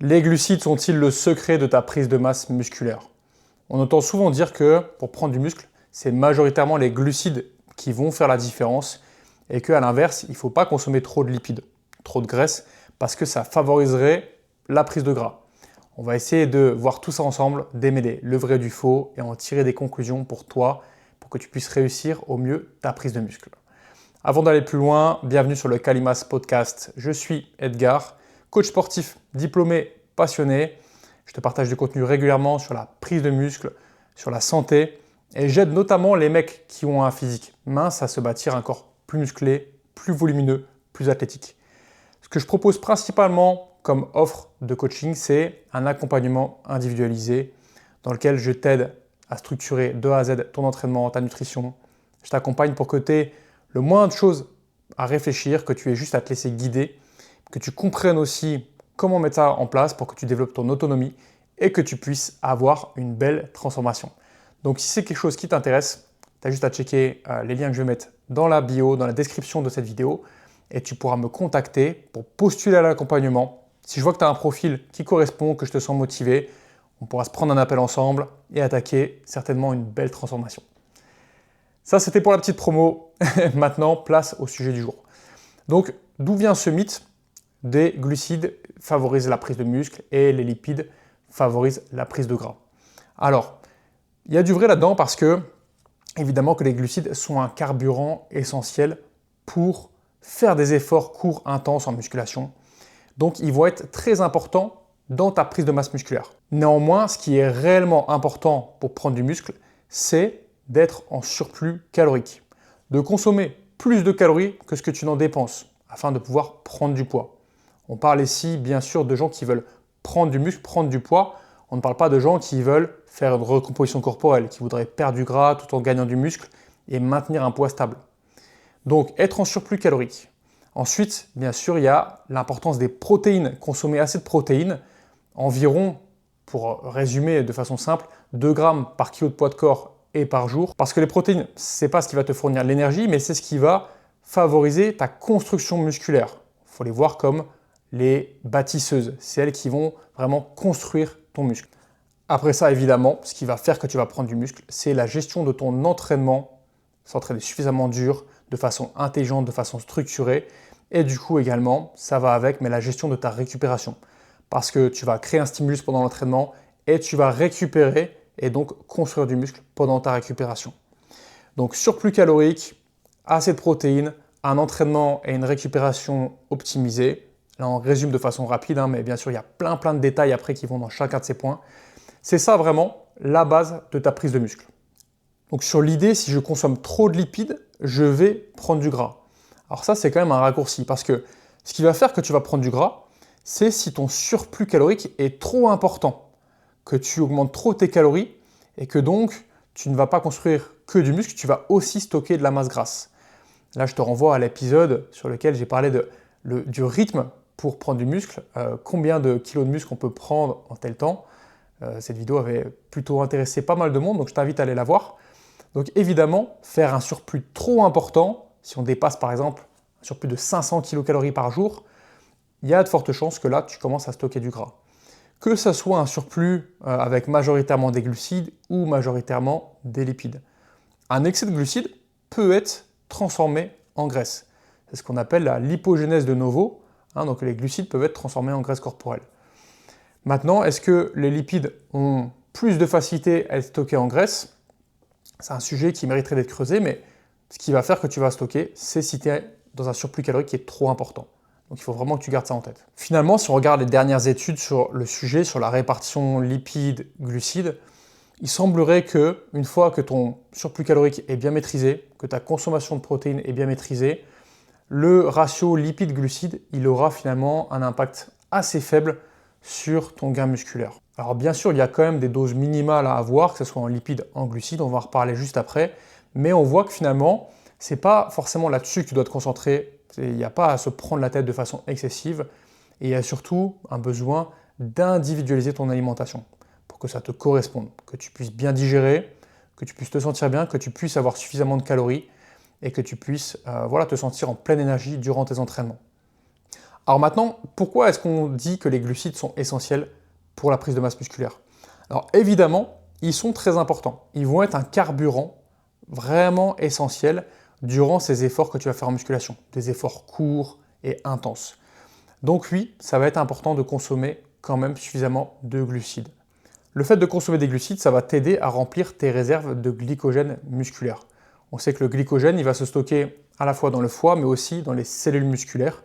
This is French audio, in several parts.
Les glucides sont-ils le secret de ta prise de masse musculaire? On entend souvent dire que pour prendre du muscle, c'est majoritairement les glucides qui vont faire la différence et qu'à l'inverse, il ne faut pas consommer trop de lipides, trop de graisse, parce que ça favoriserait la prise de gras. On va essayer de voir tout ça ensemble, démêler le vrai du faux et en tirer des conclusions pour toi, pour que tu puisses réussir au mieux ta prise de muscle. Avant d'aller plus loin, bienvenue sur le Calimas Podcast. Je suis Edgar, coach sportif, diplômé, passionné. Je te partage du contenu régulièrement sur la prise de muscle, sur la santé et j'aide notamment les mecs qui ont un physique mince à se bâtir un corps plus musclé, plus volumineux, plus athlétique. Ce que je propose principalement comme offre de coaching, c'est un accompagnement individualisé dans lequel je t'aide à structurer de A à Z ton entraînement, ta nutrition. Je t'accompagne pour que tu aies le moins de choses à réfléchir, que tu aies juste à te laisser guider, que tu comprennes aussi comment mettre ça en place pour que tu développes ton autonomie et que tu puisses avoir une belle transformation. Donc si c'est quelque chose qui t'intéresse, tu as juste à checker les liens que je vais mettre dans la bio, dans la description de cette vidéo et tu pourras me contacter pour postuler à l'accompagnement. Si je vois que tu as un profil qui correspond, que je te sens motivé, on pourra se prendre un appel ensemble et attaquer certainement une belle transformation. Ça, c'était pour la petite promo. Maintenant, place au sujet du jour. Donc, d'où vient ce mythe des glucides favorisent la prise de muscle et les lipides favorisent la prise de gras? Alors, il y a du vrai là-dedans parce que, évidemment, que les glucides sont un carburant essentiel pour faire des efforts courts, intenses en musculation. Donc, ils vont être très importants dans ta prise de masse musculaire. Néanmoins, ce qui est réellement important pour prendre du muscle, c'est d'être en surplus calorique, de consommer plus de calories que ce que tu n'en dépenses afin de pouvoir prendre du poids. On parle ici bien sûr de gens qui veulent prendre du muscle, prendre du poids. On ne parle pas de gens qui veulent faire une recomposition corporelle, qui voudraient perdre du gras tout en gagnant du muscle et maintenir un poids stable. Donc être en surplus calorique. Ensuite, bien sûr, il y a l'importance des protéines. Consommer assez de protéines, environ, pour résumer de façon simple, 2 grammes par kilo de poids de corps et par jour. Parce que les protéines, ce n'est pas ce qui va te fournir l'énergie, mais c'est ce qui va favoriser ta construction musculaire. Il faut les voir comme les bâtisseuses, c'est elles qui vont vraiment construire ton muscle. Après ça, évidemment, ce qui va faire que tu vas prendre du muscle, c'est la gestion de ton entraînement, s'entraîner suffisamment dur, de façon intelligente, de façon structurée. Et du coup également, ça va avec, mais la gestion de ta récupération. Parce que tu vas créer un stimulus pendant l'entraînement et tu vas récupérer et donc construire du muscle pendant ta récupération. Donc surplus calorique, assez de protéines, un entraînement et une récupération optimisée. Là, on résume de façon rapide, mais bien sûr, il y a plein de détails après qui vont dans chacun de ces points. C'est ça vraiment la base de ta prise de muscle. Donc sur l'idée, si je consomme trop de lipides, je vais prendre du gras. Alors ça, c'est quand même un raccourci parce que ce qui va faire que tu vas prendre du gras, c'est si ton surplus calorique est trop important, que tu augmentes trop tes calories et que donc tu ne vas pas construire que du muscle, tu vas aussi stocker de la masse grasse. Là, je te renvoie à l'épisode sur lequel j'ai parlé du rythme pour prendre du muscle, combien de kilos de muscle on peut prendre en tel temps. Cette vidéo avait plutôt intéressé pas mal de monde, donc je t'invite à aller la voir. Donc évidemment, faire un surplus trop important, si on dépasse par exemple un surplus de 500 kcal par jour, il y a de fortes chances que là, tu commences à stocker du gras. Que ce soit un surplus avec majoritairement des glucides ou majoritairement des lipides. Un excès de glucides peut être transformé en graisse. C'est ce qu'on appelle la lipogénèse de novo. Donc les glucides peuvent être transformés en graisse corporelle. Maintenant, est-ce que les lipides ont plus de facilité à être stockés en graisse? C'est un sujet qui mériterait d'être creusé, mais ce qui va faire que tu vas stocker, c'est si tu es dans un surplus calorique qui est trop important. Donc il faut vraiment que tu gardes ça en tête. Finalement, si on regarde les dernières études sur le sujet, sur la répartition lipides-glucides, il semblerait que une fois que ton surplus calorique est bien maîtrisé, que ta consommation de protéines est bien maîtrisée, le ratio lipides-glucides, il aura finalement un impact assez faible sur ton gain musculaire. Alors bien sûr, il y a quand même des doses minimales à avoir, que ce soit en lipides, en glucides, on va en reparler juste après, mais on voit que finalement, c'est pas forcément là-dessus que tu dois te concentrer, il n'y a pas à se prendre la tête de façon excessive, et il y a surtout un besoin d'individualiser ton alimentation pour que ça te corresponde, que tu puisses bien digérer, que tu puisses te sentir bien, que tu puisses avoir suffisamment de calories et que tu puisses te sentir en pleine énergie durant tes entraînements. Alors maintenant, pourquoi est-ce qu'on dit que les glucides sont essentiels pour la prise de masse musculaire? Alors évidemment, ils sont très importants. Ils vont être un carburant vraiment essentiel durant ces efforts que tu vas faire en musculation, des efforts courts et intenses. Donc oui, ça va être important de consommer quand même suffisamment de glucides. Le fait de consommer des glucides, ça va t'aider à remplir tes réserves de glycogène musculaire. On sait que le glycogène, il va se stocker à la fois dans le foie, mais aussi dans les cellules musculaires.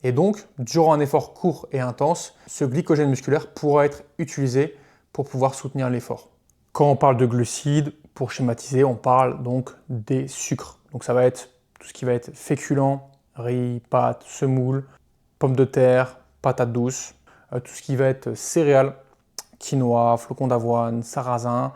Et donc, durant un effort court et intense, ce glycogène musculaire pourra être utilisé pour pouvoir soutenir l'effort. Quand on parle de glucides, pour schématiser, on parle donc des sucres. Donc ça va être tout ce qui va être féculent, riz, pâtes, semoule, pommes de terre, patates douces, tout ce qui va être céréales, quinoa, flocons d'avoine, sarrasin,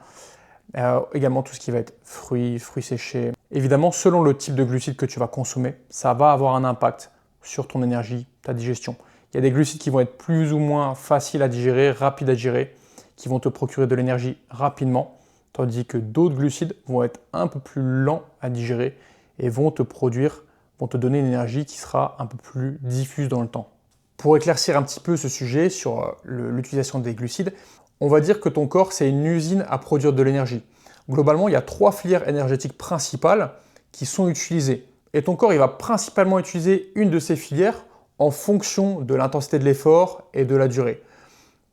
également tout ce qui va être fruits séchés. Évidemment, selon le type de glucides que tu vas consommer, ça va avoir un impact sur ton énergie, ta digestion. Il y a des glucides qui vont être plus ou moins faciles à digérer, rapides à digérer, qui vont te procurer de l'énergie rapidement, tandis que d'autres glucides vont être un peu plus lents à digérer et vont te donner une énergie qui sera un peu plus diffuse dans le temps. Pour éclaircir un petit peu ce sujet sur l'utilisation des glucides, on va dire que ton corps, c'est une usine à produire de l'énergie. Globalement, il y a 3 filières énergétiques principales qui sont utilisées. Et ton corps, il va principalement utiliser une de ces filières en fonction de l'intensité de l'effort et de la durée.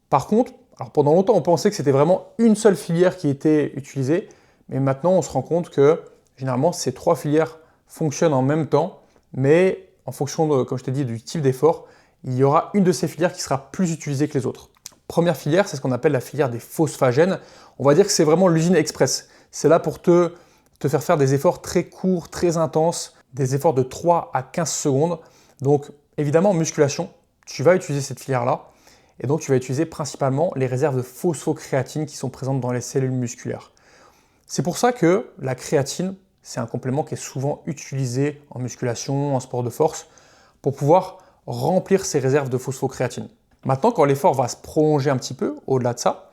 Par contre, alors pendant longtemps, on pensait que c'était vraiment une seule filière qui était utilisée, mais maintenant, on se rend compte que généralement, ces 3 filières fonctionnent en même temps, mais en fonction, comme je t'ai dit, du type d'effort, il y aura une de ces filières qui sera plus utilisée que les autres. Première filière, c'est ce qu'on appelle la filière des phosphagènes. On va dire que c'est vraiment l'usine express. C'est là pour te faire des efforts très courts, très intenses, des efforts de 3 à 15 secondes. Donc évidemment, en musculation, tu vas utiliser cette filière-là. Et donc tu vas utiliser principalement les réserves de phosphocréatine qui sont présentes dans les cellules musculaires. C'est pour ça que la créatine, c'est un complément qui est souvent utilisé en musculation, en sport de force, pour pouvoir remplir ces réserves de phosphocréatine. Maintenant, quand l'effort va se prolonger un petit peu au-delà de ça,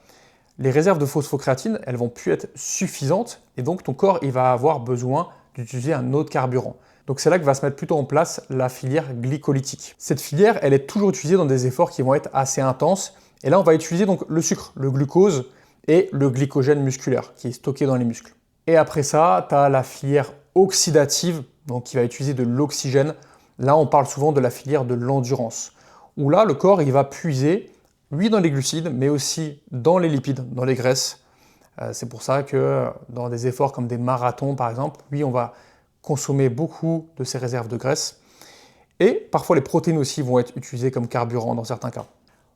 les réserves de phosphocréatine, elles vont plus être suffisantes et donc ton corps il va avoir besoin d'utiliser un autre carburant. Donc c'est là que va se mettre plutôt en place la filière glycolytique. Cette filière, elle est toujours utilisée dans des efforts qui vont être assez intenses. Et là, on va utiliser donc le sucre, le glucose et le glycogène musculaire qui est stocké dans les muscles. Et après ça, tu as la filière oxydative, donc qui va utiliser de l'oxygène. Là, on parle souvent de la filière de l'endurance, où là, le corps, il va puiser, oui, dans les glucides, mais aussi dans les lipides, dans les graisses. C'est pour ça que dans des efforts comme des marathons, par exemple, oui, on va consommer beaucoup de ces réserves de graisse. Et parfois, les protéines aussi vont être utilisées comme carburant dans certains cas.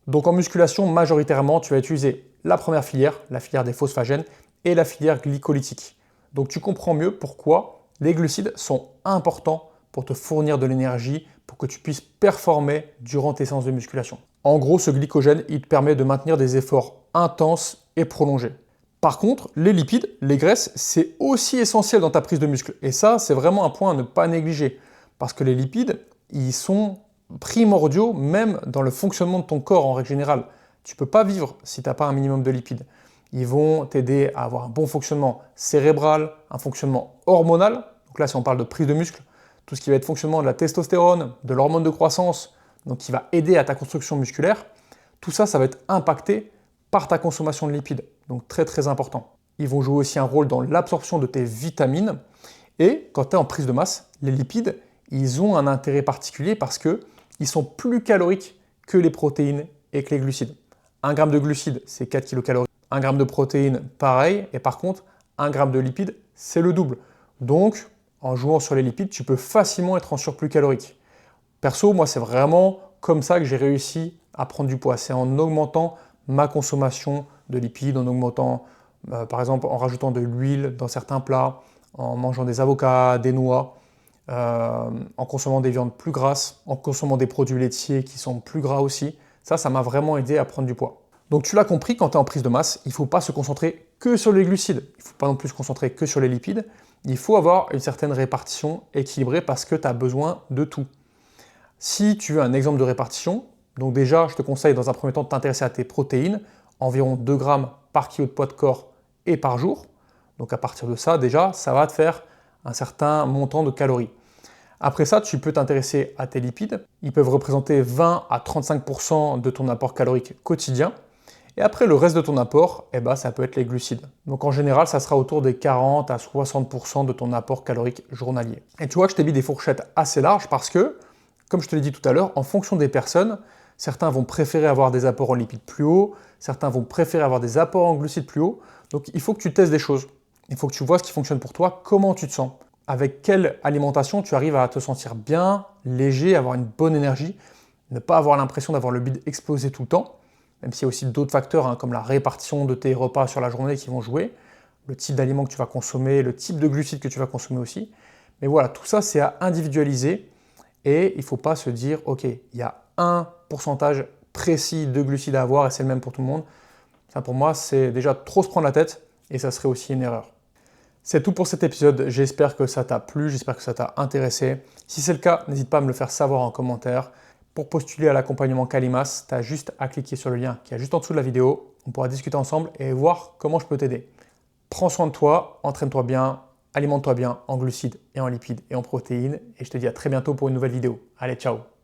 Donc en musculation, majoritairement, tu vas utiliser la première filière, la filière des phosphagènes, et la filière glycolytique. Donc tu comprends mieux pourquoi les glucides sont importants pour te fournir de l'énergie, pour que tu puisses performer durant tes séances de musculation. En gros, ce glycogène, il te permet de maintenir des efforts intenses et prolongés. Par contre, les lipides, les graisses, c'est aussi essentiel dans ta prise de muscle. Et ça, c'est vraiment un point à ne pas négliger. Parce que les lipides, ils sont primordiaux même dans le fonctionnement de ton corps en règle générale. Tu ne peux pas vivre si tu n'as pas un minimum de lipides. Ils vont t'aider à avoir un bon fonctionnement cérébral, un fonctionnement hormonal. Donc là, si on parle de prise de muscle, tout ce qui va être fonctionnement de la testostérone, de l'hormone de croissance, donc qui va aider à ta construction musculaire, tout ça, ça va être impacté par ta consommation de lipides. Donc très très important. Ils vont jouer aussi un rôle dans l'absorption de tes vitamines. Et quand tu es en prise de masse, les lipides, ils ont un intérêt particulier parce qu'ils sont plus caloriques que les protéines et que les glucides. 1 gramme de glucides, c'est 4 kilocalories. 1 gramme de protéines, pareil. Et par contre, 1 gramme de lipides, c'est le double. Donc, en jouant sur les lipides, tu peux facilement être en surplus calorique. Perso, moi, c'est vraiment comme ça que j'ai réussi à prendre du poids. C'est en augmentant ma consommation de lipides, en augmentant, par exemple, en rajoutant de l'huile dans certains plats, en mangeant des avocats, des noix, en consommant des viandes plus grasses, en consommant des produits laitiers qui sont plus gras aussi. Ça m'a vraiment aidé à prendre du poids. Donc tu l'as compris, quand tu es en prise de masse, il ne faut pas se concentrer que sur les glucides. Il ne faut pas non plus se concentrer que sur les lipides. Il faut avoir une certaine répartition équilibrée parce que tu as besoin de tout. Si tu veux un exemple de répartition, donc déjà, je te conseille dans un premier temps de t'intéresser à tes protéines, environ 2 grammes par kilo de poids de corps et par jour. Donc à partir de ça, déjà, ça va te faire un certain montant de calories. Après ça, tu peux t'intéresser à tes lipides. Ils peuvent représenter 20 à 35% de ton apport calorique quotidien. Et après, le reste de ton apport, ça peut être les glucides. Donc en général, ça sera autour des 40 à 60% de ton apport calorique journalier. Et tu vois que je t'ai mis des fourchettes assez larges parce que, comme je te l'ai dit tout à l'heure, en fonction des personnes, certains vont préférer avoir des apports en lipides plus hauts, certains vont préférer avoir des apports en glucides plus hauts. Donc il faut que tu testes des choses. Il faut que tu vois ce qui fonctionne pour toi, comment tu te sens. Avec quelle alimentation tu arrives à te sentir bien, léger, avoir une bonne énergie, ne pas avoir l'impression d'avoir le bide explosé tout le temps. Même s'il y a aussi d'autres facteurs comme la répartition de tes repas sur la journée qui vont jouer, le type d'aliments que tu vas consommer, le type de glucides que tu vas consommer aussi. Mais voilà, tout ça c'est à individualiser et il ne faut pas se dire ok, il y a un pourcentage précis de glucides à avoir et c'est le même pour tout le monde. Ça pour moi c'est déjà trop se prendre la tête et ça serait aussi une erreur. C'est tout pour cet épisode, j'espère que ça t'a plu, j'espère que ça t'a intéressé. Si c'est le cas, n'hésite pas à me le faire savoir en commentaire. Pour postuler à l'accompagnement Calimas, tu as juste à cliquer sur le lien qui est juste en dessous de la vidéo. On pourra discuter ensemble et voir comment je peux t'aider. Prends soin de toi, entraîne-toi bien, alimente-toi bien en glucides et en lipides et en protéines. Et je te dis à très bientôt pour une nouvelle vidéo. Allez, ciao!